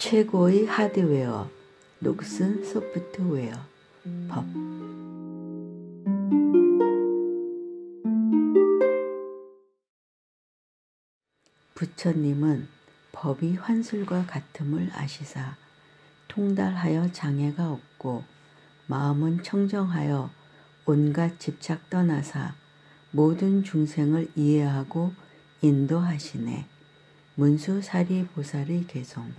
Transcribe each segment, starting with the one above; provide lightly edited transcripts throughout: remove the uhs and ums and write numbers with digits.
최고의 하드웨어, 녹슨 소프트웨어, 법. 부처님은 법이 환술과 같음을 아시사 통달하여 장애가 없고 마음은 청정하여 온갖 집착 떠나사 모든 중생을 이해하고 인도하시네. 문수사리보살의 개송.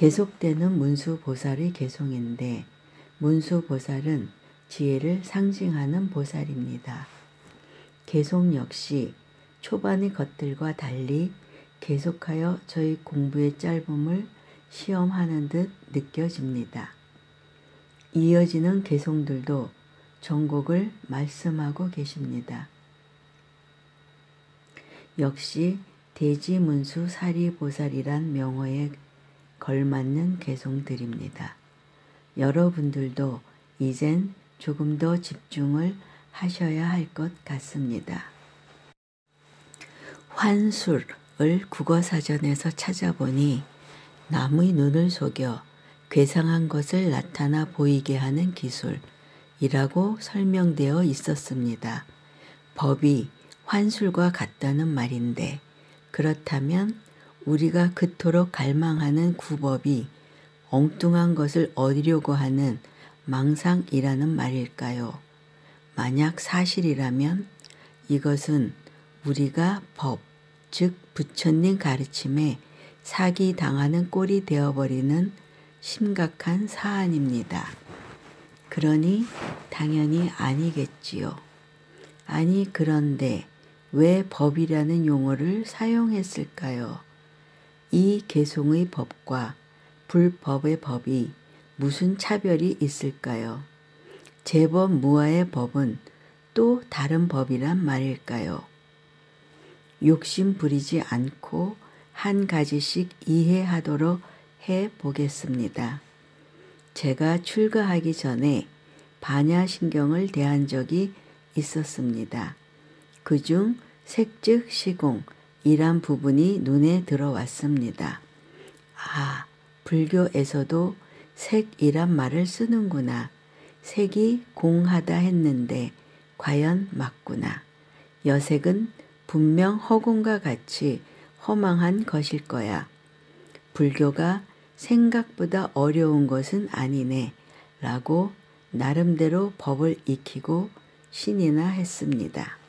계속되는 문수보살의 개송인데 문수보살은 지혜를 상징하는 보살입니다. 개송 역시 초반의 것들과 달리 계속하여 저희 공부의 짧음을 시험하는 듯 느껴집니다. 이어지는 개송들도 정곡을 말씀하고 계십니다. 역시 대지문수사리보살이란 명호에 걸맞는 개송들입니다. 여러분들도 이젠 조금 더 집중을 하셔야 할 것 같습니다. 환술을 국어사전에서 찾아보니 남의 눈을 속여 괴상한 것을 나타나 보이게 하는 기술이라고 설명되어 있었습니다. 법이 환술과 같다는 말인데 그렇다면 우리가 그토록 갈망하는 구법이 엉뚱한 것을 얻으려고 하는 망상이라는 말일까요? 만약 사실이라면 이것은 우리가 법, 즉 부처님 가르침에 사기당하는 꼴이 되어버리는 심각한 사안입니다. 그러니 당연히 아니겠지요. 아니 그런데 왜 법이라는 용어를 사용했을까요? 이 개송의 법과 불법의 법이 무슨 차별이 있을까요? 제법 무아의 법은 또 다른 법이란 말일까요? 욕심 부리지 않고 한 가지씩 이해하도록 해보겠습니다. 제가 출가하기 전에 반야신경을 대한 적이 있었습니다. 그중 색즉 시공이란 부분이 눈에 들어왔습니다. 아, 불교에서도 색이란 말을 쓰는구나. 색이 공하다 했는데 과연 맞구나. 여색은 분명 허공과 같이 허망한 것일 거야. 불교가 생각보다 어려운 것은 아니네 라고 나름대로 법을 익히고 신이나 했습니다.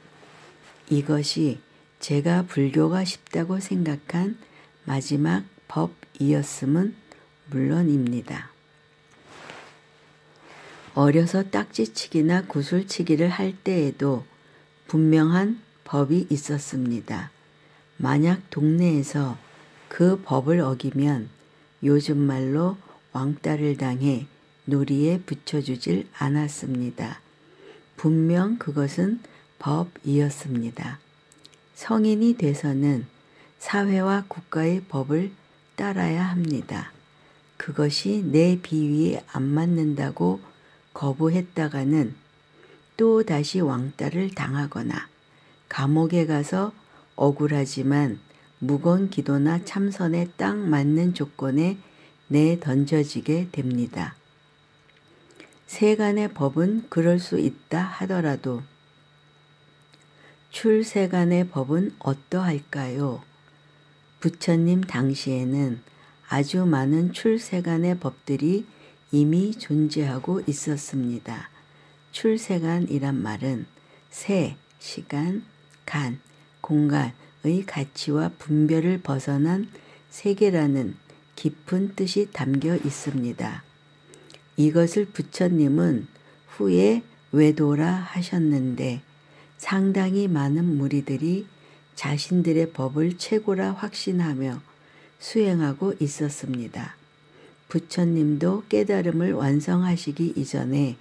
이것이 제가 불교가 쉽다고 생각한 마지막 법이었음은 물론입니다. 어려서 딱지치기나 구슬치기를 할 때에도 분명한 법이 있었습니다. 만약 동네에서 그 법을 어기면 요즘 말로 왕따를 당해 놀이에 붙여주질 않았습니다. 분명 그것은 법이었습니다. 성인이 돼서는 사회와 국가의 법을 따라야 합니다. 그것이 내 비위에 안 맞는다고 거부했다가는 또 다시 왕따를 당하거나 감옥에 가서 억울하지만 무건기도나 참선에 딱 맞는 조건에 내던져지게 됩니다. 세간의 법은 그럴 수 있다 하더라도 출세간의 법은 어떠할까요? 부처님 당시에는 아주 많은 출세간의 법들이 이미 존재하고 있었습니다. 출세간이란 말은 세, 시간, 간, 공간의 가치와 분별을 벗어난 세계라는 깊은 뜻이 담겨 있습니다. 이것을 부처님은 후에 외도라 하셨는데 상당히 많은 무리들이 자신들의 법을 최고라 확신하며 수행하고 있었습니다. 부처님도 깨달음을 완성하시기 이전에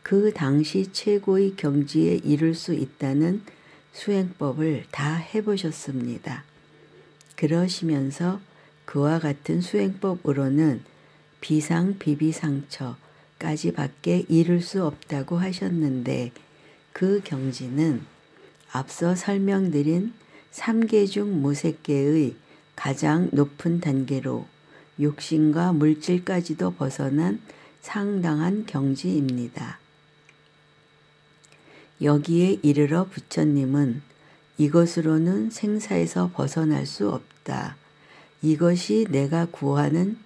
그 당시 최고의 경지에 이를 수 있다는 수행법을 다 해보셨습니다. 그러시면서 그와 같은 수행법으로는 비상비비상처까지 밖에 이룰 수 없다고 하셨는데 그 경지는 앞서 설명드린 3계 중 무색계의 가장 높은 단계로 욕심과 물질까지도 벗어난 상당한 경지입니다. 여기에 이르러 부처님은 이것으로는 생사에서 벗어날 수 없다. 이것이 내가 구하는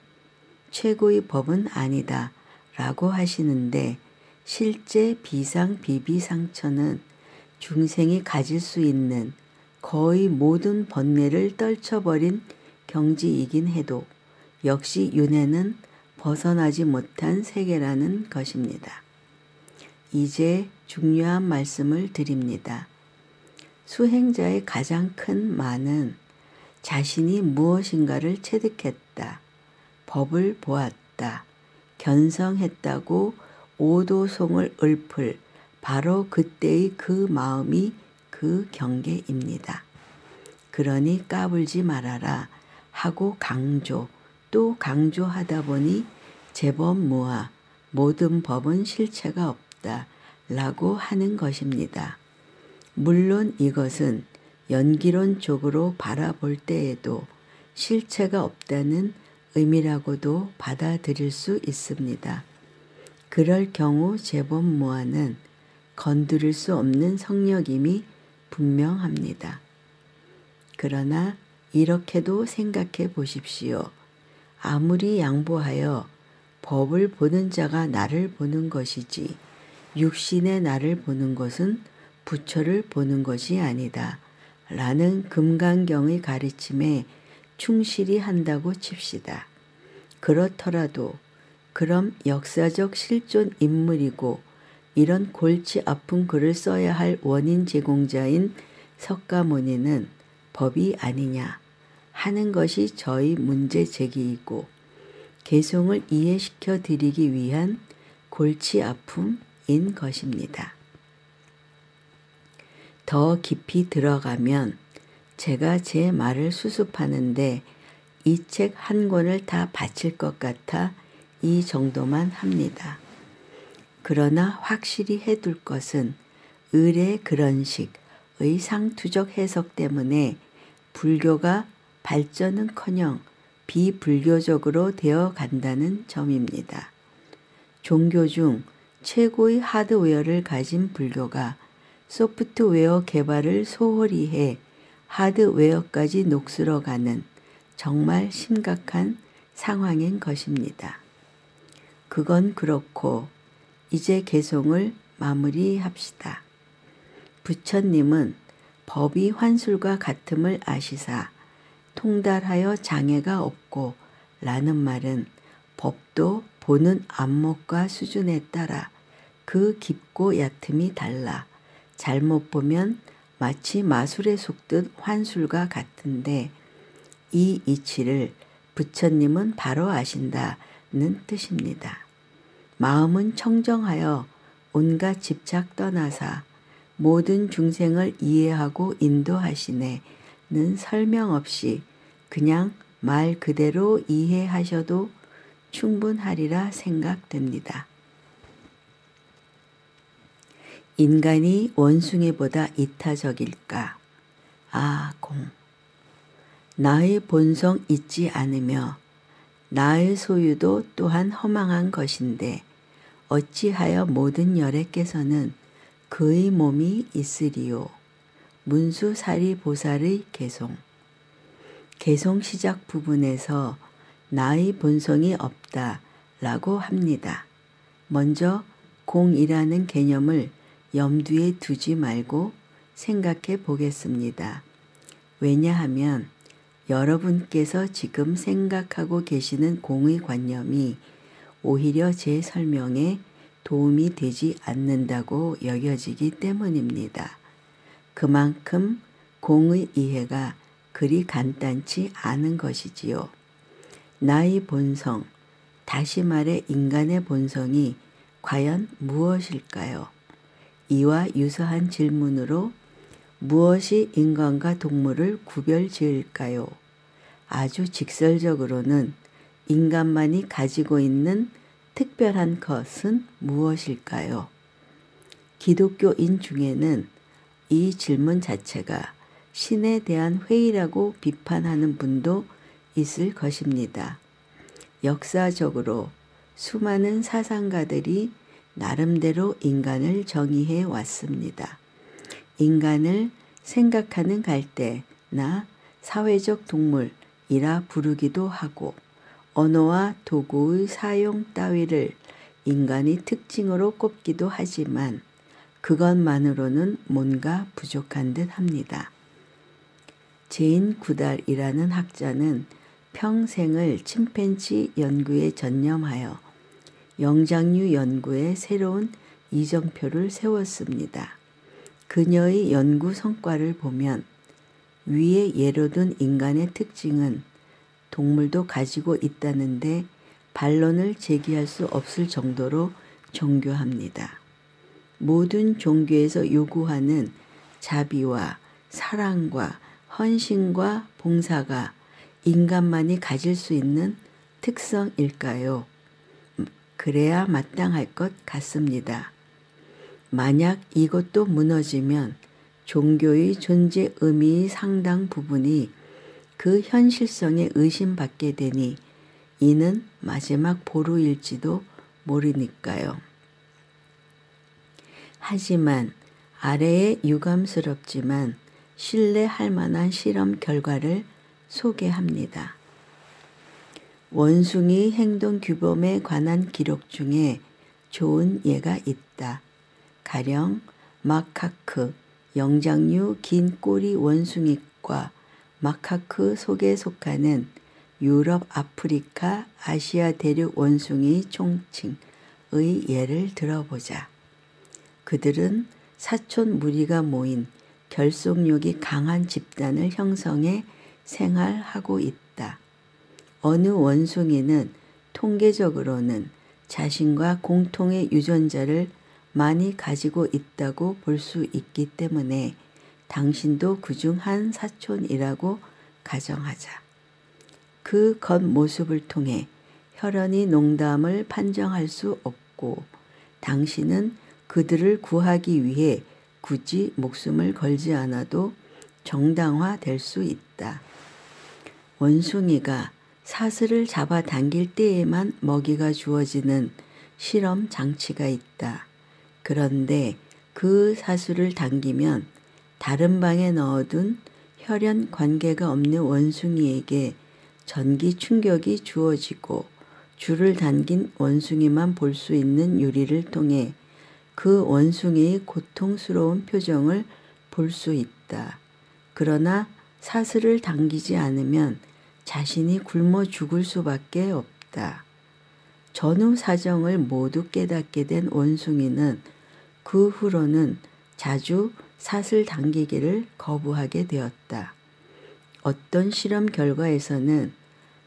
최고의 법은 아니다. 라고 하시는데 실제 비상 비비상처는 중생이 가질 수 있는 거의 모든 번뇌를 떨쳐버린 경지이긴 해도 역시 윤회는 벗어나지 못한 세계라는 것입니다. 이제 중요한 말씀을 드립니다. 수행자의 가장 큰 만은 자신이 무엇인가를 체득했다, 법을 보았다, 견성했다고 오도송을 읊을 바로 그때의 그 마음이 그 경계입니다. 그러니 까불지 말아라 하고 강조, 또 강조하다 보니 제법 무아, 모든 법은 실체가 없다 라고 하는 것입니다. 물론 이것은 연기론 쪽으로 바라볼 때에도 실체가 없다는 의미라고도 받아들일 수 있습니다. 그럴 경우 제법 무아는 건드릴 수 없는 성력임이 분명합니다. 그러나 이렇게도 생각해 보십시오. 아무리 양보하여 법을 보는 자가 나를 보는 것이지 육신의 나를 보는 것은 부처를 보는 것이 아니다. 라는 금강경의 가르침에 충실히 한다고 칩시다. 그렇더라도 그럼 역사적 실존 인물이고 이런 골치 아픈 글을 써야 할 원인 제공자인 석가모니는 법이 아니냐 하는 것이 저희 문제 제기이고 개송을 이해시켜 드리기 위한 골치 아픔인 것입니다. 더 깊이 들어가면 제가 제 말을 수습하는데 이 책 한 권을 다 바칠 것 같아 이 정도만 합니다. 그러나 확실히 해둘 것은 의례 그런 식의 상투적 해석 때문에 불교가 발전은커녕 비불교적으로 되어 간다는 점입니다. 종교 중 최고의 하드웨어를 가진 불교가 소프트웨어 개발을 소홀히 해 하드웨어까지 녹슬어가는 정말 심각한 상황인 것입니다. 그건 그렇고 이제 개송을 마무리합시다. 부처님은 법이 환술과 같음을 아시사 통달하여 장애가 없고 라는 말은 법도 보는 안목과 수준에 따라 그 깊고 얕음이 달라 잘못 보면 마치 마술에 속듯 환술과 같은데 이 이치를 부처님은 바로 아신다는 뜻입니다. 마음은 청정하여 온갖 집착 떠나사 모든 중생을 이해하고 인도하시네는 설명 없이 그냥 말 그대로 이해하셔도 충분하리라 생각됩니다. 인간이 원숭이보다 이타적일까? 공. 나의 본성 잊지 않으며 나의 소유도 또한 허망한 것인데 어찌하여 모든 열애께서는 그의 몸이 있으리요. 문수사리 보살의 개송. 개송 시작 부분에서 나의 본성이 없다 라고 합니다. 먼저 공이라는 개념을 염두에 두지 말고 생각해 보겠습니다. 왜냐하면 여러분께서 지금 생각하고 계시는 공의 관념이 오히려 제 설명에 도움이 되지 않는다고 여겨지기 때문입니다. 그만큼 공의 이해가 그리 간단치 않은 것이지요. 나의 본성, 다시 말해 인간의 본성이 과연 무엇일까요? 이와 유사한 질문으로 무엇이 인간과 동물을 구별 지을까요? 아주 직설적으로는 인간만이 가지고 있는 특별한 것은 무엇일까요? 기독교인 중에는 이 질문 자체가 신에 대한 회의라고 비판하는 분도 있을 것입니다. 역사적으로 수많은 사상가들이 나름대로 인간을 정의해 왔습니다. 인간을 생각하는 갈대나 사회적 동물이라 부르기도 하고 언어와 도구의 사용 따위를 인간의 특징으로 꼽기도 하지만 그것만으로는 뭔가 부족한 듯 합니다. 제인 구달이라는 학자는 평생을 침팬지 연구에 전념하여 영장류 연구에 새로운 이정표를 세웠습니다. 그녀의 연구 성과를 보면 위에 예로 든 인간의 특징은 동물도 가지고 있다는데 반론을 제기할 수 없을 정도로 정교합니다. 모든 종교에서 요구하는 자비와 사랑과 헌신과 봉사가 인간만이 가질 수 있는 특성일까요? 그래야 마땅할 것 같습니다. 만약 이것도 무너지면 종교의 존재 의미의 상당 부분이 그 현실성에 의심받게 되니 이는 마지막 보루일지도 모르니까요. 하지만 아래에 유감스럽지만 신뢰할 만한 실험 결과를 소개합니다. 원숭이 행동 규범에 관한 기록 중에 좋은 예가 있다. 가령 마카크, 영장류 긴 꼬리 원숭이과 마카크 속에 속하는 유럽, 아프리카, 아시아 대륙 원숭이 총칭의 예를 들어보자. 그들은 사촌 무리가 모인 결속력이 강한 집단을 형성해 생활하고 있다. 어느 원숭이는 통계적으로는 자신과 공통의 유전자를 많이 가지고 있다고 볼 수 있기 때문에 당신도 그중 한 사촌이라고 가정하자. 그 겉모습을 통해 혈연의 농담을 판정할 수 없고 당신은 그들을 구하기 위해 굳이 목숨을 걸지 않아도 정당화될 수 있다. 원숭이가 사슬을 잡아당길 때에만 먹이가 주어지는 실험 장치가 있다. 그런데 그 사슬을 당기면 다른 방에 넣어둔 혈연 관계가 없는 원숭이에게 전기 충격이 주어지고 줄을 당긴 원숭이만 볼 수 있는 유리를 통해 그 원숭이의 고통스러운 표정을 볼 수 있다. 그러나 사슬을 당기지 않으면 자신이 굶어 죽을 수밖에 없다. 전후 사정을 모두 깨닫게 된 원숭이는 그 후로는 자주 사슬 당기기를 거부하게 되었다. 어떤 실험 결과에서는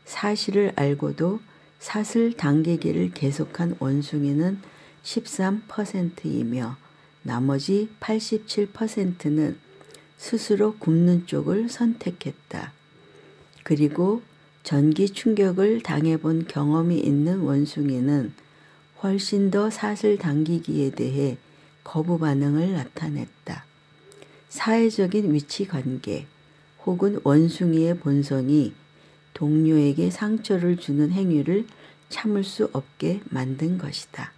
사실을 알고도 사슬 당기기를 계속한 원숭이는 13%이며 나머지 87%는 스스로 굶는 쪽을 선택했다. 그리고 전기 충격을 당해본 경험이 있는 원숭이는 훨씬 더 사슬 당기기에 대해 거부 반응을 나타냈다. 사회적인 위치 관계 혹은 원숭이의 본성이 동료에게 상처를 주는 행위를 참을 수 없게 만든 것이다.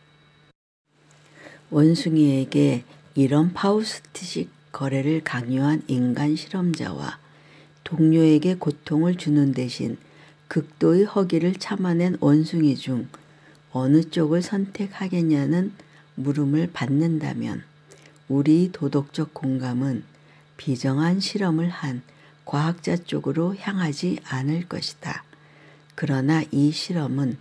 원숭이에게 이런 파우스트식 거래를 강요한 인간 실험자와 동료에게 고통을 주는 대신 극도의 허기를 참아낸 원숭이 중 어느 쪽을 선택하겠냐는 물음을 받는다면 우리 도덕적 공감은 비정한 실험을 한 과학자 쪽으로 향하지 않을 것이다. 그러나 이 실험은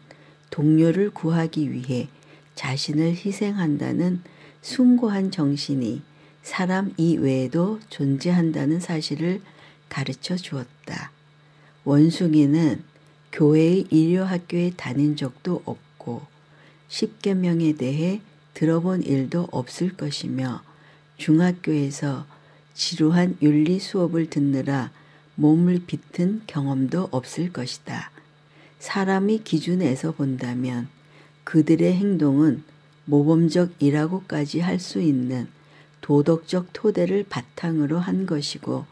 동료를 구하기 위해 자신을 희생한다는 숭고한 정신이 사람 이외에도 존재한다는 사실을 가르쳐 주었다. 원숭이는 교회의 일요학교에 다닌 적도 없고 10계명에 대해 들어본 일도 없을 것이며 중학교에서 지루한 윤리 수업을 듣느라 몸을 비튼 경험도 없을 것이다. 사람의 기준에서 본다면 그들의 행동은 모범적이라고까지 할 수 있는 도덕적 토대를 바탕으로 한 것이고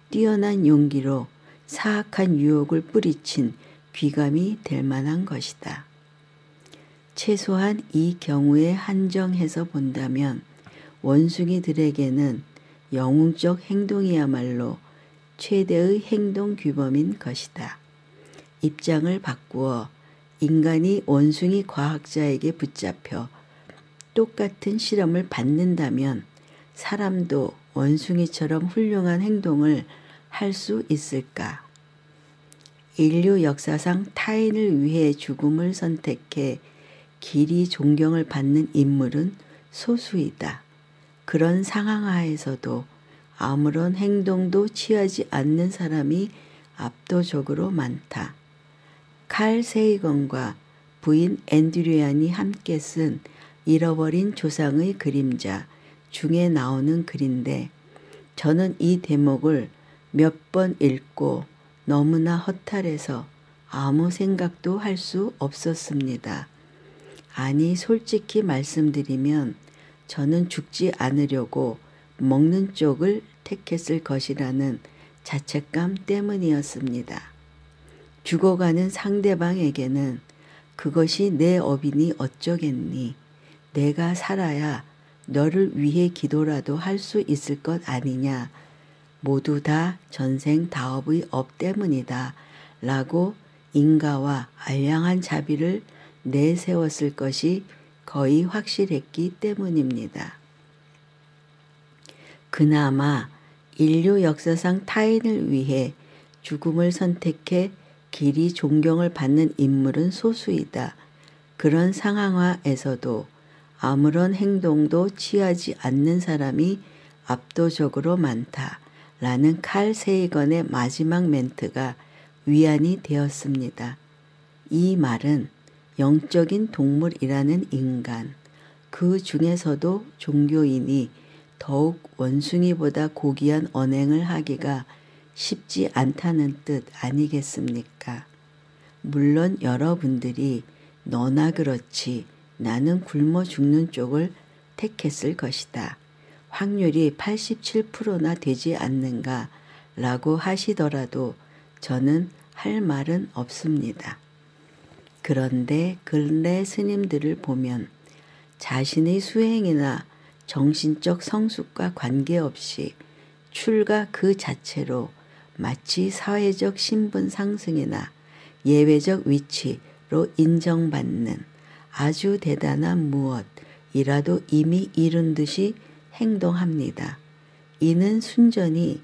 뛰어난 용기로 사악한 유혹을 뿌리친 귀감이 될 만한 것이다. 최소한 이 경우에 한정해서 본다면 원숭이들에게는 영웅적 행동이야말로 최대의 행동 규범인 것이다. 입장을 바꾸어 인간이 원숭이 과학자에게 붙잡혀 똑같은 실험을 받는다면 사람도 원숭이처럼 훌륭한 행동을 할 수 있을까? 인류 역사상 타인을 위해 죽음을 선택해 길이 존경을 받는 인물은 소수이다. 그런 상황 하에서도 아무런 행동도 취하지 않는 사람이 압도적으로 많다. 칼 세이건과 부인 앤드류안이 함께 쓴 잃어버린 조상의 그림자 중에 나오는 글인데 저는 이 대목을 몇 번 읽고 너무나 허탈해서 아무 생각도 할 수 없었습니다. 아니 솔직히 말씀드리면 저는 죽지 않으려고 먹는 쪽을 택했을 것이라는 자책감 때문이었습니다. 죽어가는 상대방에게는 그것이 내 업이니 어쩌겠니? 내가 살아야 너를 위해 기도라도 할 수 있을 것 아니냐? 모두 다 전생다업의 업 때문이다. 라고 인가와 알량한 자비를 내세웠을 것이 거의 확실했기 때문입니다. 그나마 인류 역사상 타인을 위해 죽음을 선택해 길이 존경을 받는 인물은 소수이다. 그런 상황하에서도 아무런 행동도 취하지 않는 사람이 압도적으로 많다. 라는 칼 세이건의 마지막 멘트가 위안이 되었습니다. 이 말은 영적인 동물이라는 인간, 그 중에서도 종교인이 더욱 원숭이보다 고귀한 언행을 하기가 쉽지 않다는 뜻 아니겠습니까? 물론 여러분들이 너나 그렇지 나는 굶어 죽는 쪽을 택했을 것이다. 확률이 87%나 되지 않는가 라고 하시더라도 저는 할 말은 없습니다. 그런데 근래 스님들을 보면 자신의 수행이나 정신적 성숙과 관계없이 출가 그 자체로 마치 사회적 신분 상승이나 예외적 위치로 인정받는 아주 대단한 무엇이라도 이미 이룬 듯이 행동합니다. 이는 순전히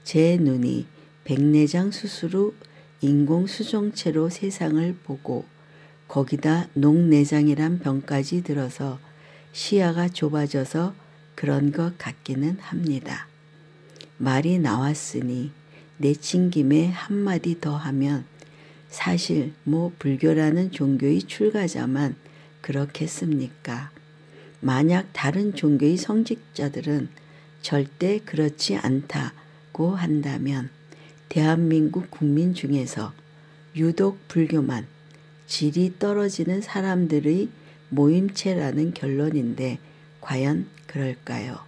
제 눈이 백내장 수술 후 인공수정체로 세상을 보고 거기다 녹내장이란 병까지 들어서 시야가 좁아져서 그런 것 같기는 합니다. 말이 나왔으니 내친 김에 한마디 더 하면 사실 불교라는 종교의 출가자만 그렇겠습니까? 만약 다른 종교의 성직자들은 절대 그렇지 않다고 한다면 대한민국 국민 중에서 유독 불교만 질이 떨어지는 사람들의 모임체라는 결론인데 과연 그럴까요?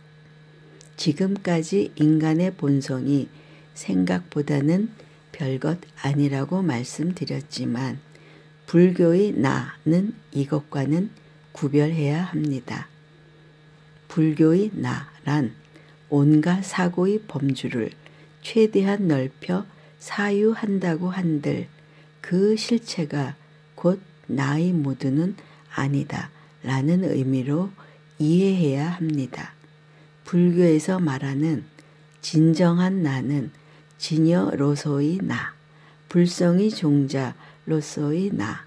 지금까지 인간의 본성이 생각보다는 별것 아니라고 말씀드렸지만 불교의 나는 이것과는 구별해야 합니다. 불교의 나란 온갖 사고의 범주를 최대한 넓혀 사유한다고 한들 그 실체가 곧 나의 모두는 아니다 라는 의미로 이해해야 합니다. 불교에서 말하는 진정한 나는 진여로서의 나, 불성의 종자로서의 나,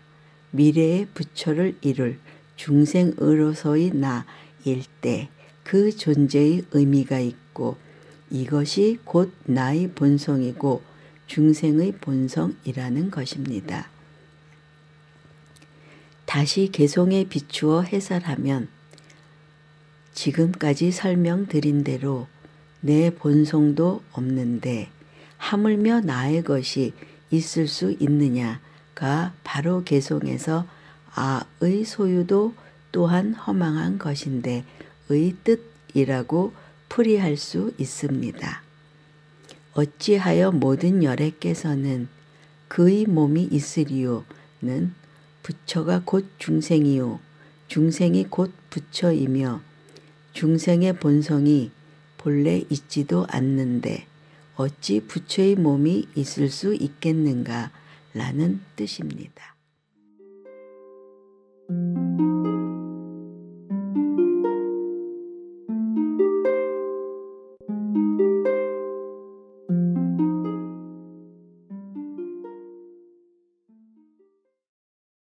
미래의 부처를 이룰 중생으로서의 나일 때 그 존재의 의미가 있고 이것이 곧 나의 본성이고 중생의 본성이라는 것입니다. 다시 개송에 비추어 해설하면 지금까지 설명드린 대로 내 본성도 없는데 하물며 나의 것이 있을 수 있느냐가 바로 개송에서 아의 소유도 또한 허망한 것인데 의 뜻이라고 풀이할 수 있습니다. 어찌하여 모든 열애께서는 그의 몸이 있으리요는 부처가 곧 중생이요 중생이 곧 부처이며 중생의 본성이 본래 있지도 않는데 어찌 부처의 몸이 있을 수 있겠는가 라는 뜻입니다.